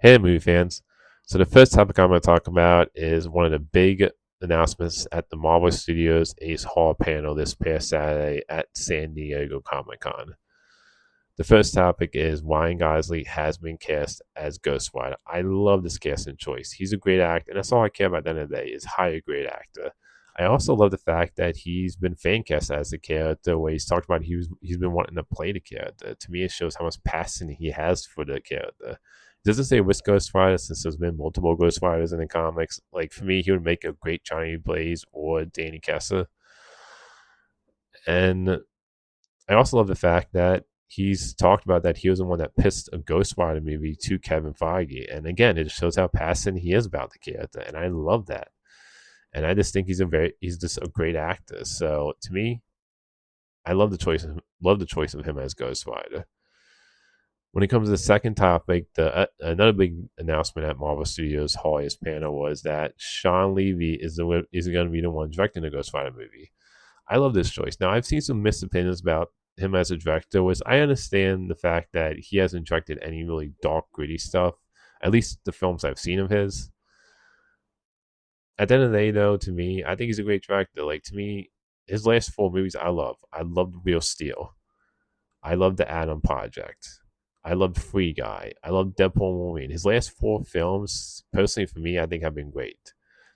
Hey, movie fans. So, the first topic I'm going to talk about is one of the big announcements at the Marvel Studios Ace Hall panel this past Saturday at San Diego Comic Con. The first topic is Ryan Gosling has been cast as Ghost Rider. I love this casting choice. He's a great actor, and that's all I care about at the end of the day is hire a great actor. I also love the fact that he's been fan cast as the character, where he's talked about he's been wanting to play the character. To me, it shows how much passion he has for the character. It doesn't say which Ghost Rider, since there's been multiple Ghost Riders in the comics. Like for me, he would make a great Johnny Blaze or Danny Kessa. And I also love the fact that he's talked about that he was the one that pitched a Ghost Rider movie to Kevin Feige. And again, it shows how passionate he is about the character. And I love that. And I just think he's just a great actor. So to me, I love the choice of him as Ghost Rider. When it comes to the second topic, another big announcement at Marvel Studios Hall's panel was that Shawn Levy is going to be the one directing the Ghost Rider movie. I love this choice. Now, I've seen some mixed opinions about him as a director, which I understand the fact that he hasn't directed any really dark, gritty stuff, at least the films I've seen of his. At the end of the day, though, to me, I think he's a great director. Like, to me, his last four movies I love. I loved Real Steel. I love The Atom Project. I loved Free Guy. I loved Deadpool and Wolverine. His last four films, personally for me, I think have been great.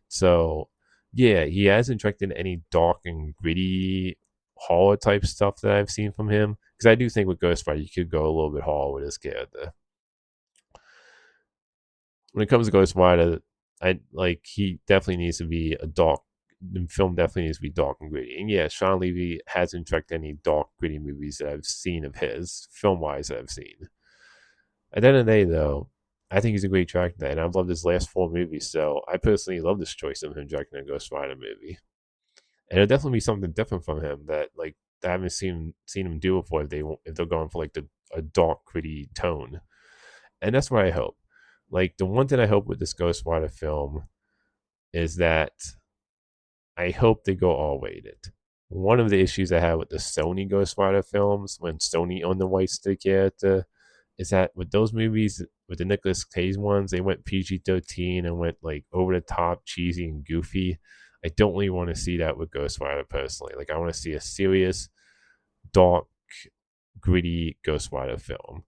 So, yeah, he hasn't directed any dark and gritty horror type stuff that I've seen from him. Because I do think with Ghost Rider, you could go a little bit horror with his character. When it comes to Ghost Rider, he definitely needs to be a dark. The film definitely needs to be dark and gritty. And yeah, Shawn Levy hasn't directed any dark, gritty movies that I've seen of his, film wise, that I've seen. At the end of the day, though, I think he's a great director, and I've loved his last four movies. So I personally love this choice of him directing a Ghost Rider movie, and it'll definitely be something different from him that I haven't seen him do before. If they're going for like a dark, gritty tone, and that's what I hope. Like the one thing I hope with this Ghost Rider film is that I hope they go all weighted. One of the issues I had with the Sony Ghost Rider films when Sony owned the rights to the character is that with those movies, with the Nicolas Cage ones, they went PG-13 and went like over the top, cheesy and goofy. I don't really want to see that with Ghost Rider personally. Like I want to see a serious, dark, gritty Ghost Rider film.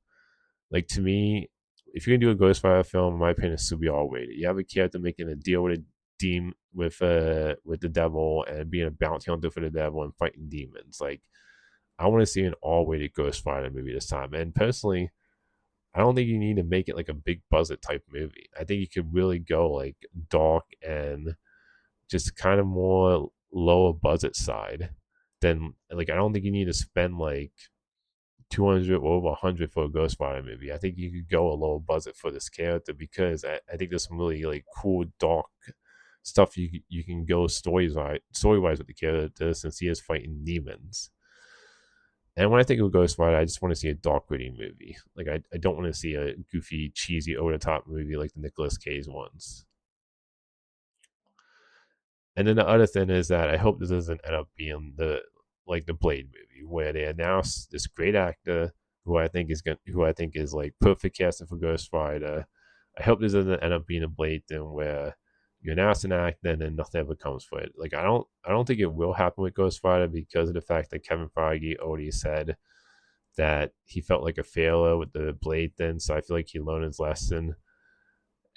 Like to me, if you're gonna do a Ghost Rider film, in my opinion, it should be all weighted. You have a character making a deal with a demon with the devil and being a bounty hunter for the devil and fighting demons. Like I want to see an all weighted Ghost Rider movie this time. And personally, I don't think you need to make it like a big budget type movie. I think you could really go like dark and just kind of more lower budget side than like I don't think you need to spend like 200 or over 100 for a Ghost Rider movie. I think you could go a lower budget for this character because I think there's some really like cool dark stuff you can go story wise with the character since he is fighting demons. And when I think of Ghost Rider, I just want to see a dark, gritty movie. Like I don't want to see a goofy, cheesy, over the top movie like the Nicolas Cage ones. And then the other thing is that I hope this doesn't end up being the Blade movie where they announce this great actor who I think is like perfect casting for Ghost Rider. I hope this doesn't end up being a Blade thing where you announce an act and then nothing ever comes for it. Like I don't think it will happen with Ghost Rider because of the fact that Kevin Feige already said that he felt like a failure with the Blade thing, so I feel like he learned his lesson.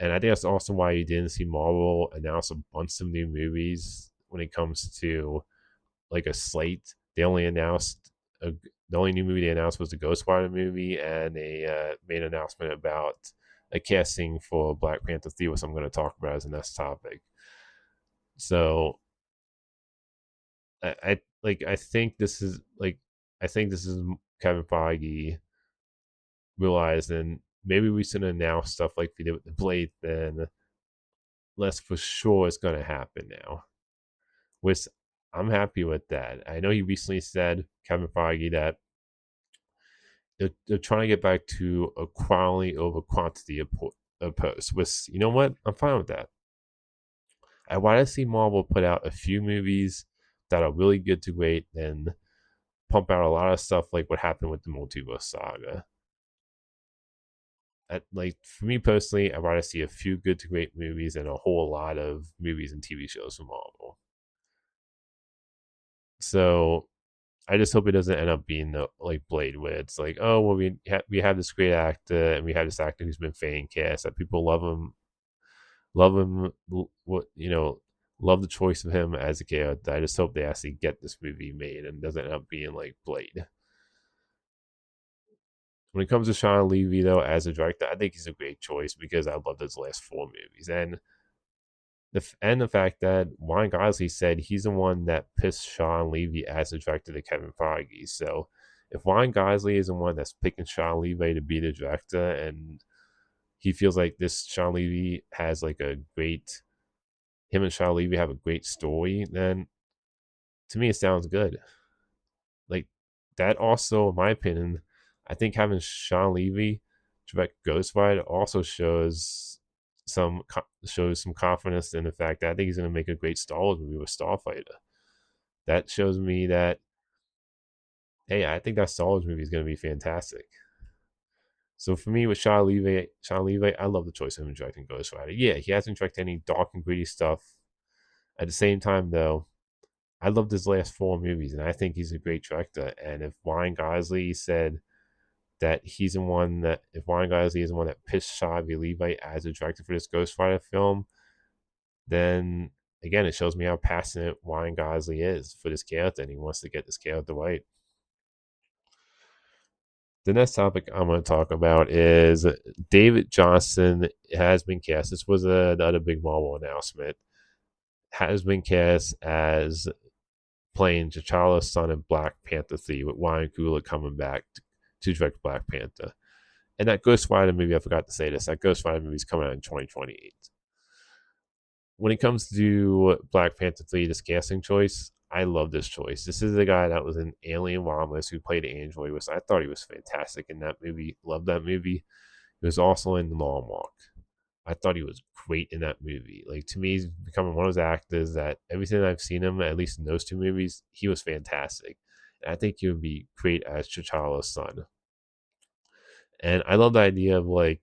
And I think that's also why you didn't see Marvel announce a bunch of new movies when it comes to like a slate. They only announced the only new movie they announced was the Ghost Rider movie, and they made an announcement about a casting for Black Panther 3, which I'm going to talk about as the next topic. So I think this is Kevin Feige realizing maybe we should announce stuff like we did with the Blade, then less for sure it's going to happen now. Which I'm happy with that. I know he recently said, Kevin Feige, that they're trying to get back to a quality over quantity of posts. Which, you know what? I'm fine with that. I want to see Marvel put out a few movies that are really good to great and pump out a lot of stuff like what happened with the Multiverse Saga. like for me personally, I'd rather see a few good to great movies and a whole lot of movies and TV shows from Marvel. So I just hope it doesn't end up being like Blade, where it's like, oh well, we have this great actor and we have this actor who's been fan cast that people love him, what love the choice of him as a character. I just hope they actually get this movie made and doesn't end up being like Blade. When it comes to Shawn Levy, though, as a director, I think he's a great choice because I loved his last four movies, and the fact that Ryan Gosling said he's the one that pissed Shawn Levy as a director to Kevin Feige. So if Ryan Gosling is the one that's picking Shawn Levy to be the director, and he feels like this Shawn Levy has like a great him and Shawn Levy have a great story, then to me it sounds good. Like that also, in my opinion, I think having Shawn Levy direct Ghost Rider also shows some confidence in the fact that I think he's going to make a great Star Wars movie with Starfighter. That shows me that hey, I think that Star Wars movie is going to be fantastic. So for me, with Shawn Levy, I love the choice of him directing Ghost Rider. Yeah, he hasn't directed any dark and gritty stuff. At the same time, though, I loved his last four movies, and I think he's a great director. And if Ryan Gosling said that he's the one that, if Ryan Gosling is the one that pitched Shavi Levi as a director for this Ghost Rider film, then again, it shows me how passionate Ryan Gosling is for this character, and he wants to get this character right. The next topic I'm going to talk about is David Jonsson has been cast. This was another big Marvel announcement. Has been cast as playing T'Challa's son in Black Panther 3 with Ryan Coogler coming back to direct Black Panther. And that Ghost Rider movie, I forgot to say this, that Ghost Rider movie is coming out in 2028. When it comes to Black Panther 3, this casting choice, I love this choice. This is the guy that was in Alien Romulus who played Android. I thought he was fantastic in that movie. Loved that movie. He was also in Long Walk. I thought he was great in that movie. Like to me, he's becoming one of those actors that everything I've seen him, at least in those two movies, he was fantastic. And I think he would be great as T'Challa's son. And I love the idea of like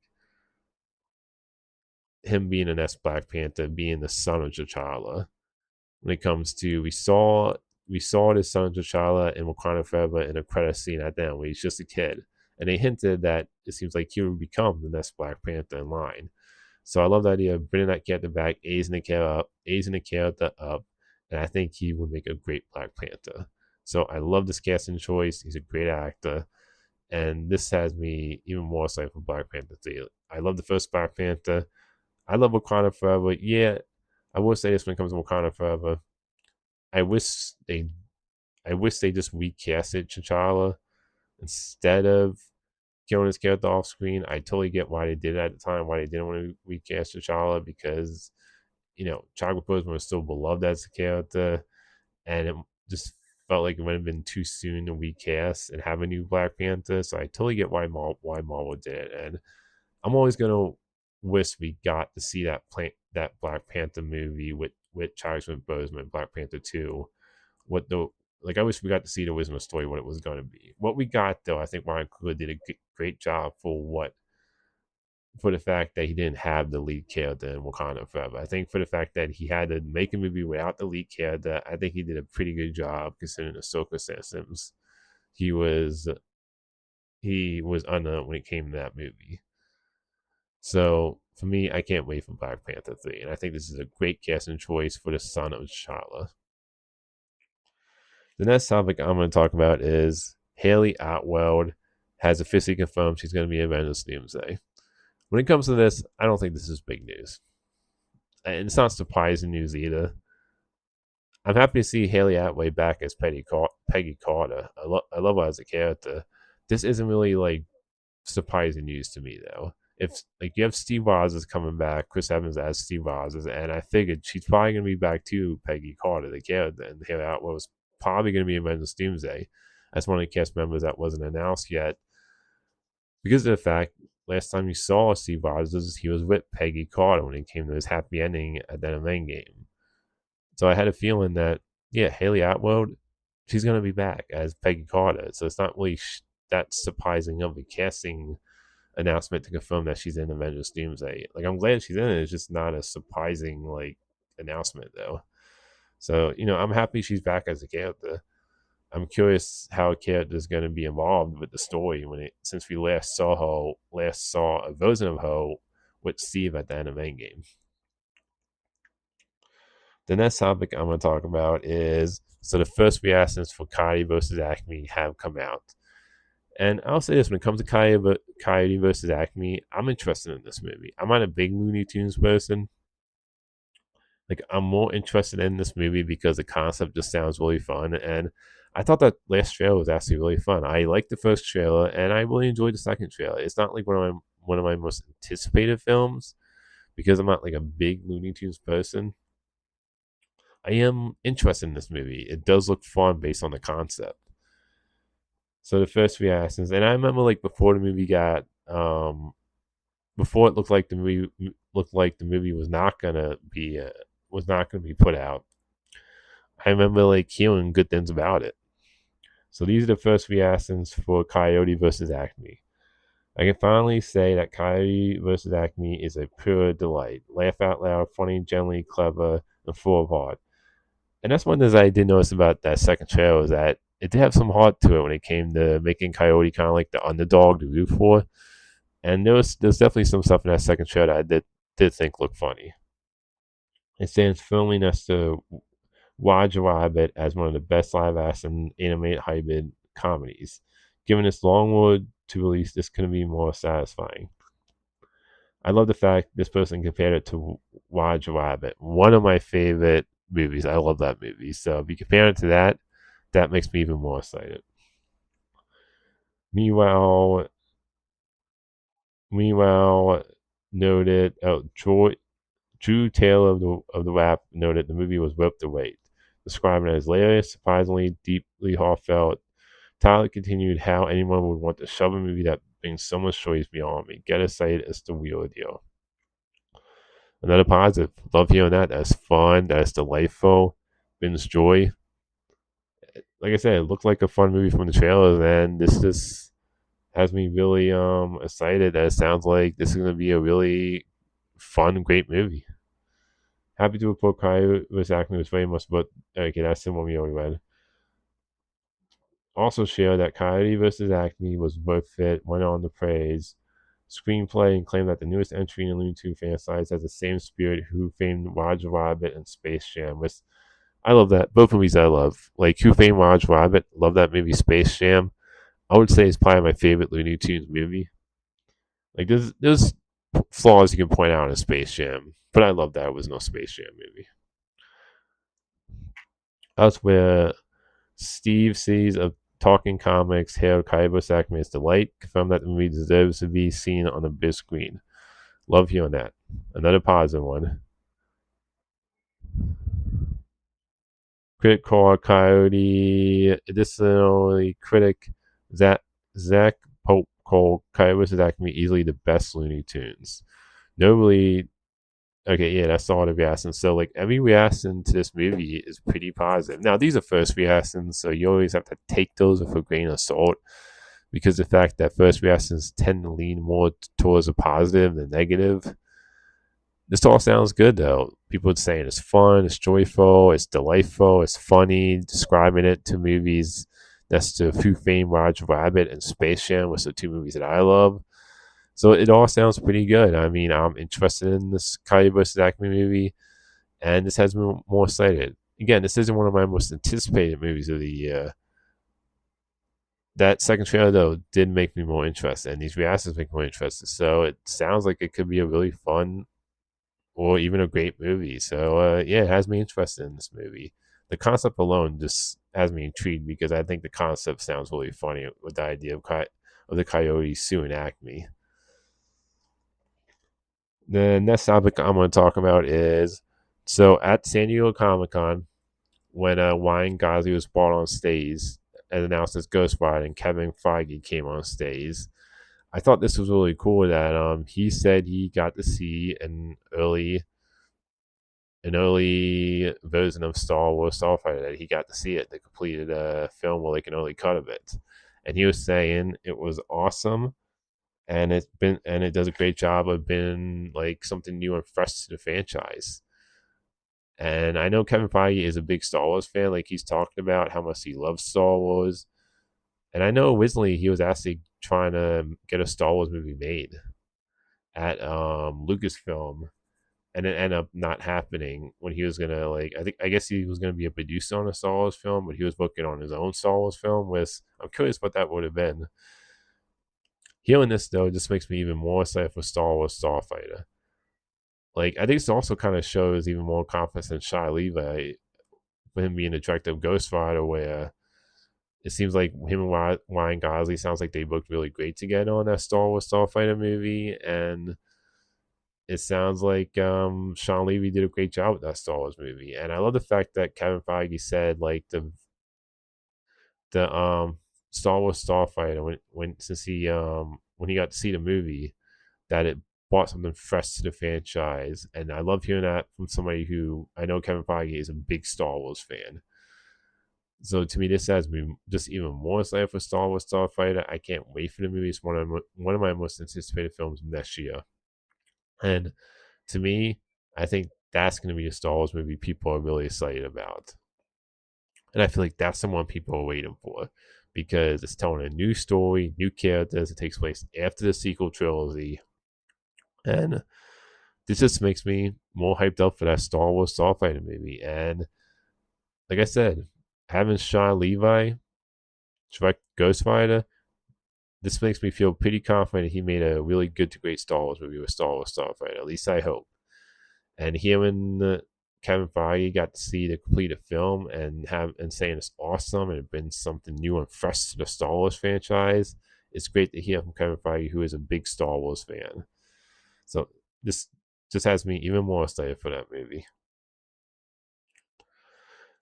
him being an S Black Panther, being the son of T'Challa. When it comes to we saw this son of T'Challa in Wakanda Forever in a credit scene at the end where he's just a kid, and they hinted that it seems like he would become the next Black Panther in line. So I love the idea of bringing that character back, aging the character up, and I think he would make a great Black Panther. So I love this casting choice. He's a great actor, and this has me even more excited for Black Panther 3. I love the first Black Panther. I love Wakanda Forever. Yeah, I will say this when it comes to Wakanda Forever. I wish they I wish they just recasted T'Challa instead of killing his character off screen. I totally get why they did it at the time, why they didn't want to recast T'Challa, because Chadwick Boseman was still beloved as a character, and it just felt like it would have been too soon to recast and have a new Black Panther. So I totally get why Marvel did it, and I'm always gonna wish we got to see that Black Panther movie with Chadwick Boseman, Black Panther 2. What the like I wish we got to see the wisdom story, what it was going to be. What we got though, I think Ryan Coogler did a great job for the fact that he didn't have the lead character in Wakanda Forever. I think for the fact that he had to make a movie without the lead character, I think he did a pretty good job considering Ahsoka systems. He was he was unknown when it came to that movie. So for me, I can't wait for Black Panther 3, and I think this is a great casting choice for the son of T'Challa. The next topic I'm going to talk about is Hayley Atwell has officially confirmed she's going to be in Avengers Doomsday. When it comes to this, I don't think this is big news. And it's not surprising news either. I'm happy to see Hayley Atwell back as Peggy Carter. I love her as a character. This isn't really like surprising news to me though. If like you have Steve Rogers coming back, Chris Evans as Steve Rogers, and I figured she's probably gonna be back too, Peggy Carter, the character, and Hayley Atwell was probably gonna be in Avengers Doomsday as one of the cast members that wasn't announced yet. Because of the fact last time you saw Steve Rogers, he was with Peggy Carter when it came to his happy ending at that event game. So I had a feeling that yeah, Hayley Atwell, she's gonna be back as Peggy Carter. So it's not really that surprising of a casting announcement to confirm that she's in Avengers Doomsday. Like, I'm glad she's in it. It's just not a surprising like announcement though. So I'm happy she's back as a character. I'm curious how a character is going to be involved with the story since we last saw a version of her with Steve at the end of Endgame. The next topic I'm going to talk about is the first reactions for Coyote versus Acme have come out. And I'll say this, when it comes to Coyote versus Acme, I'm interested in this movie. I'm not a big Looney Tunes person. Like, I'm more interested in this movie because the concept just sounds really fun. And I thought that last trailer was actually really fun. I liked the first trailer and I really enjoyed the second trailer. It's not like one of my most anticipated films because I'm not like a big Looney Tunes person. I am interested in this movie. It does look fun based on the concept. So the first reactions, and I remember like before the movie before it looked like the movie was not gonna be put out. I remember like hearing good things about it. So these are the first reactions for Coyote versus Acme. I can finally say that Coyote versus Acme is a pure delight. Laugh out loud, funny, gently, clever, and full of heart. And that's one thing I did notice about that second trailer is that it did have some heart to it when it came to making Coyote kind of like the underdog to root for. And there's definitely some stuff in that second trailer that I did think looked funny. It stands firmly next to Roger Rabbit as one of the best live action animated hybrid comedies. Given its long road to release, this couldn't be more satisfying. I love the fact this person compared it to Roger Rabbit, one of my favorite movies. I love that movie. So if you compare it to that, that makes me even more excited. Meanwhile, meanwhile, noted Drew Taylor of the Rap noted the movie was worth the wait, describing it as hilarious, surprisingly deeply heartfelt. Tyler continued, how anyone would want to shove a movie that brings so much choice beyond me. Get excited, it's the real deal. Another positive. Love hearing that. That's fun. That's delightful. Brings joy. Like I said, it looked like a fun movie from the trailers, and this just has me really excited that it sounds like this is going to be a really fun, great movie. Happy to report Kai was acting was very much, but okay, that's the one we already read. Also share that Coyote vs. Acme was both fit, went on to praise screenplay and claimed that the newest entry in the Looney Tunes franchise has the same spirit Who Famed Roger Rabbit and Space Jam. Which I love that. Both movies I love. Like Who Famed Roger Rabbit, love that movie. Space Jam, I would say it's probably my favorite Looney Tunes movie. Like there's flaws you can point out in Space Jam, but I love that it was no Space Jam movie. Elsewhere, Steve sees of Talking Comics hailed Kaiba Acme as delight, confirmed that the movie deserves to be seen on the big screen. Love hearing that. Another positive one. Critic called Coyote. Additionally, critic Zach Pope called Kaiba Acme easily the best Looney Tunes. Nobly. Okay, yeah, that's all the reactions. So, like, every reaction to this movie is pretty positive. Now, these are first reactions, so you always have to take those with a grain of salt because the fact that first reactions tend to lean more towards a positive than negative. This all sounds good, though. People are saying it's fun, it's joyful, it's delightful, it's funny, describing it to movies. That's the Who Famed Roger Rabbit and Space Jam, which are two movies that I love. So it all sounds pretty good. I mean, I'm interested in this Coyote vs. Acme movie, and this has me more excited. Again, this isn't one of my most anticipated movies of the year. That second trailer, though, did make me more interested, and these reactions make me more interested. So it sounds like it could be a really fun or even a great movie. So, yeah, it has me interested in this movie. The concept alone just has me intrigued because I think the concept sounds really funny with the idea of the coyote suing Acme. The next topic I'm going to talk about is at San Diego Comic Con, when Ryan Gosling was brought on stage and announced as Ghost Rider and Kevin Feige came on stage. I thought this was really cool that he said he got to see an early version of Star Wars Starfighter, that he got to see it, the completed film or like an early cut of it. And he was saying it was awesome and it does a great job of being like something new and fresh to the franchise. And I know Kevin Feige is a big Star Wars fan, like he's talked about how much he loves Star Wars. And I know originally he was actually trying to get a Star Wars movie made at Lucasfilm, and it ended up not happening when he was gonna like I guess he was gonna be a producer on a Star Wars film, but he was working on his own Star Wars film. With I'm curious what that would have been. Hearing this though just makes me even more excited for Star Wars Starfighter. Like I think this also kind of shows even more confidence in Shawn Levy for him being the director of Ghost Rider, where it seems like him and Ryan Gosling sounds like they worked really great together on that Star Wars Starfighter movie, and it sounds like Shawn Levy did a great job with that Star Wars movie. And I love the fact that Kevin Feige said like the Star Wars Starfighter when since he when he got to see the movie that it brought something fresh to the franchise. And I love hearing that from somebody who I know Kevin Feige is a big Star Wars fan. So to me, this has me just even more excited for Star Wars Starfighter. I can't wait for the movie. It's one of my most anticipated films next year. And to me, I think that's going to be a Star Wars movie people are really excited about. And I feel like that's the one people are waiting for because it's telling a new story, new characters. It takes place after the sequel trilogy. And this just makes me more hyped up for that Star Wars Starfighter movie. And like I said, having Shawn Levy direct Ghost Rider, this makes me feel pretty confident he made a really good to great Star Wars movie with Star Wars Starfighter. At least I hope. And hearing Kevin Feige got to see the completed film and saying it's awesome and it brings something new and fresh to the Star Wars franchise, it's great to hear from Kevin Feige, who is a big Star Wars fan. So this just has me even more excited for that movie.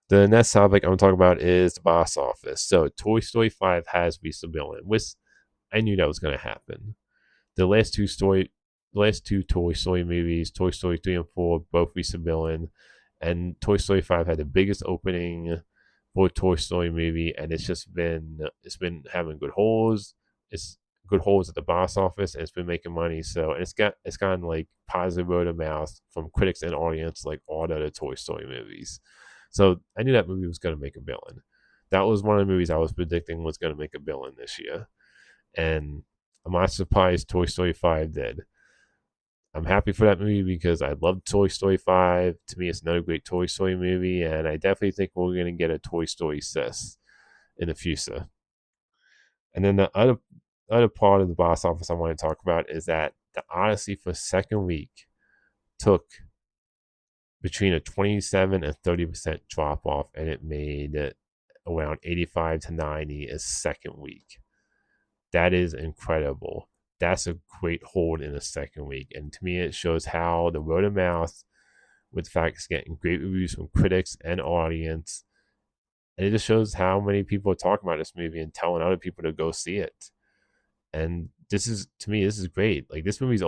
The next topic I'm going to talk about is the box office. So Toy Story 5 has reached a billion, which I knew that was going to happen. The last two Toy Story movies, Toy Story 3 and 4, both reached a billion. And Toy Story 5 had the biggest opening for a Toy Story movie, and it's been having good holds. It's good holds at the box office, and it's been making money. So and it's gotten like positive word of mouth from critics and audience, like all the other Toy Story movies. So I knew that movie was going to make a billion. That was one of the movies I was predicting was going to make a billion this year, and I'm not surprised Toy Story 5 did. I'm happy for that movie because I love Toy Story 5. To me, it's another great Toy Story movie, and I definitely think we're going to get a Toy Story 6 in the future. And then the other part of the box office I want to talk about is that the Odyssey for second week took between a 27 and 30% drop off, and it made it around 85 to 90 a second week. That is incredible. That's a great hold in the second week. And to me, it shows how the word of mouth, with the fact it's getting great reviews from critics and audience. And it just shows how many people are talking about this movie and telling other people to go see it. And this is, to me, this is great. Like this movie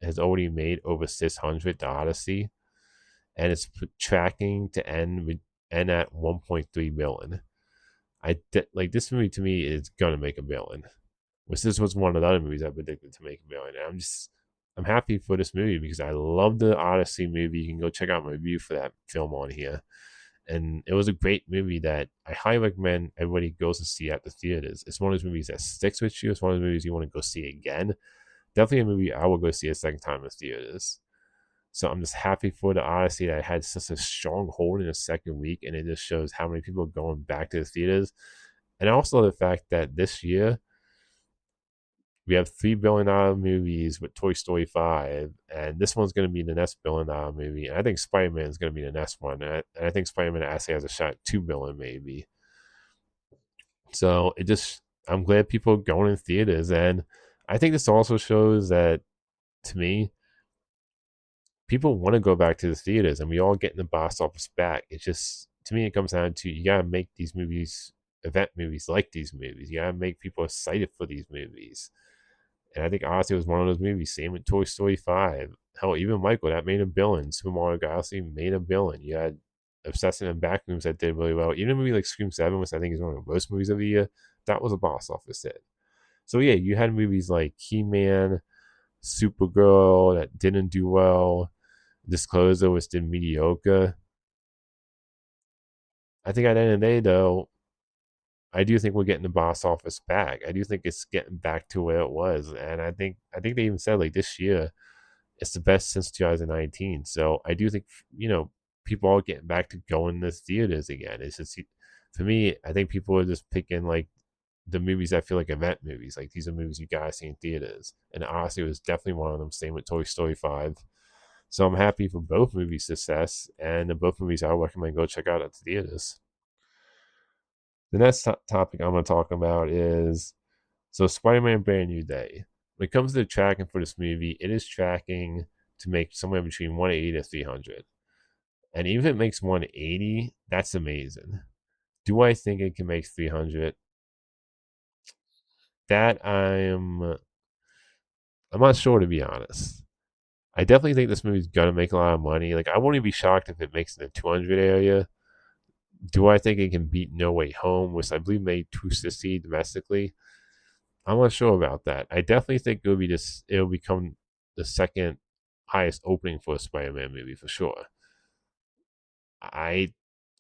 has already made over 600, the Odyssey, and it's tracking to end at 1.3 million. Like this movie to me is gonna make a billion. Which this was one of the other movies I predicted to make a billion. And I'm happy for this movie because I love the Odyssey movie. You can go check out my review for that film on here. And it was a great movie that I highly recommend everybody goes to see at the theaters. It's one of those movies that sticks with you. It's one of those movies you want to go see again. Definitely a movie I will go see a second time in the theaters. So I'm just happy for the Odyssey that had such a strong hold in the second week, and it just shows how many people are going back to the theaters. And also the fact that this year we have $3 billion movies with Toy Story 5, and this one's going to be the next $1 billion movie. And I think Spider Man is going to be the next one. And I think Spider Man actually has a shot at $2 billion maybe. So I'm glad people are going in theaters. And I think this also shows that, to me, people want to go back to the theaters and we all get in the box office back. It's just, to me, it comes down to you got to make these movies, event movies like these movies. You got to make people excited for these movies. And I think Odyssey was one of those movies. Same with Toy Story 5. Hell, even Michael, that made a billion. Super Mario Galaxy made a billion. You had Obsession and Backrooms that did really well. Even a movie like Scream 7, which I think is one of the worst movies of the year, that was a box office hit. So yeah, you had movies like He-Man, Supergirl that didn't do well, Disclosure was did mediocre. I think at the end of the day, though, I do think we're getting the box office back. I do think it's getting back to where it was, and I think they even said like this year it's the best since 2019. So I do think people are getting back to going to theaters again. It's just for me, I think people are just picking like the movies that feel like event movies. Like these are movies you guys see in theaters, and Odyssey was definitely one of them. Same with Toy Story 5. So I'm happy for both movies' success, and the both movies I recommend go check out at the theaters. The next topic I'm going to talk about is Spider-Man: Brand New Day. When it comes to the tracking for this movie, it is tracking to make somewhere between 180 to 300. And even if it makes 180, that's amazing. Do I think it can make 300? That I'm not sure, to be honest. I definitely think this movie's gonna make a lot of money. Like I won't even be shocked if it makes in the 200 area. Do I think it can beat No Way Home, which I believe made 260 domestically? I'm not sure about that. I definitely think it'll become the second highest opening for a Spider-Man movie for sure. I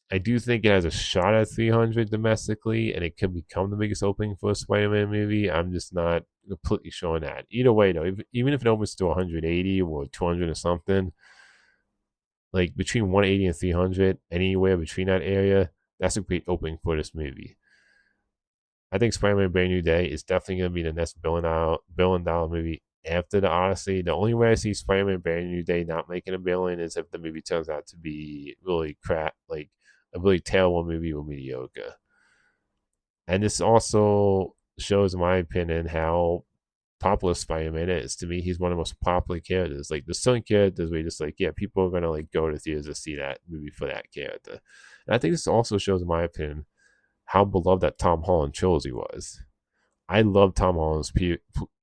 I do think it has a shot at 300 domestically, and it could become the biggest opening for a Spider-Man movie. I'm just not completely sure on that. Either way, though, even if it opens to 180 or 200 or something, like between 180 and 300, anywhere between that area, that's a great opening for this movie. I think Spider-Man: Brand New Day is definitely going to be the next billion dollar movie after the Odyssey. The only way I see Spider-Man: Brand New Day not making a billion is if the movie turns out to be really crap, like a really terrible movie or mediocre. And this also shows, in my opinion, how popular Spider-Man is. To me, he's one of the most popular characters. Like there's certain characters where you're just like, yeah, people are gonna like go to theaters to see that movie for that character. And I think this also shows, in my opinion, how beloved that Tom Holland trilogy was. I love Tom Holland's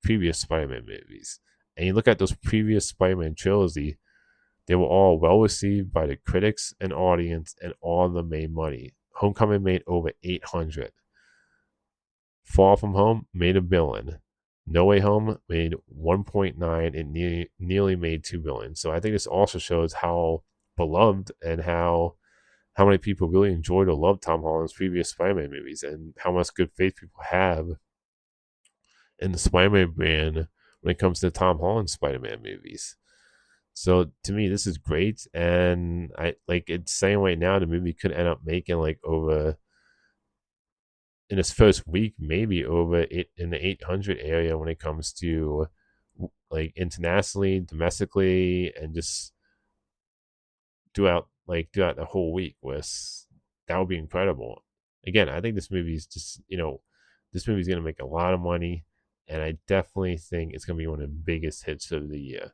previous Spider-Man movies, and you look at those previous Spider-Man trilogy, they were all well received by the critics and audience, and all of them made money. Homecoming made over 800. Far From Home made $1 billion. No Way Home made 1.9 and nearly made 2 billion. So I think this also shows how beloved and how many people really enjoyed or loved Tom Holland's previous Spider-Man movies, and how much good faith people have in the Spider-Man brand when it comes to Tom Holland Spider-Man movies. So to me, this is great, and I like it's saying right now the movie could end up making like over in its first week, maybe over it in the 800 area when it comes to like internationally, domestically, and just throughout the whole week. Was That would be incredible. Again, I think this movie is just this movie is gonna make a lot of money, and I definitely think it's gonna be one of the biggest hits of the year.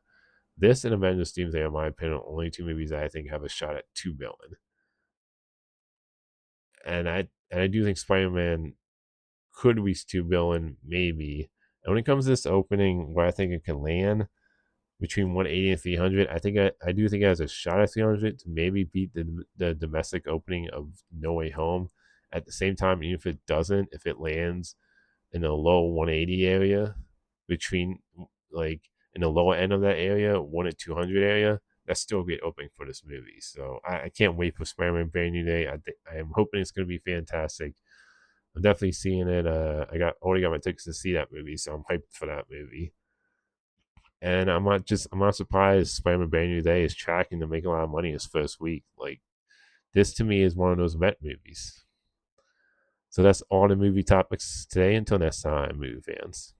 This and Avengers Doomsday, in my opinion, are only two movies that I think have a shot at 2 billion. And I do think Spider-Man could reach 2 billion, maybe. And when it comes to this opening, where I think it can land between 180 and 300, I do think it has a shot at 300 to maybe beat the domestic opening of No Way Home. At the same time, even if it doesn't, if it lands in the low 180 area, between like in the lower end of that area, 1 to 200 area, that's still a great opening for this movie. So I can't wait for Spider-Man: Brand New Day. I am hoping it's going to be fantastic. I'm definitely seeing it. I already got my tickets to see that movie, so I'm hyped for that movie. And I'm not surprised Spider-Man: Brand New Day is tracking to make a lot of money his first week. Like this to me is one of those event movies. So that's all the movie topics today. Until next time, movie fans.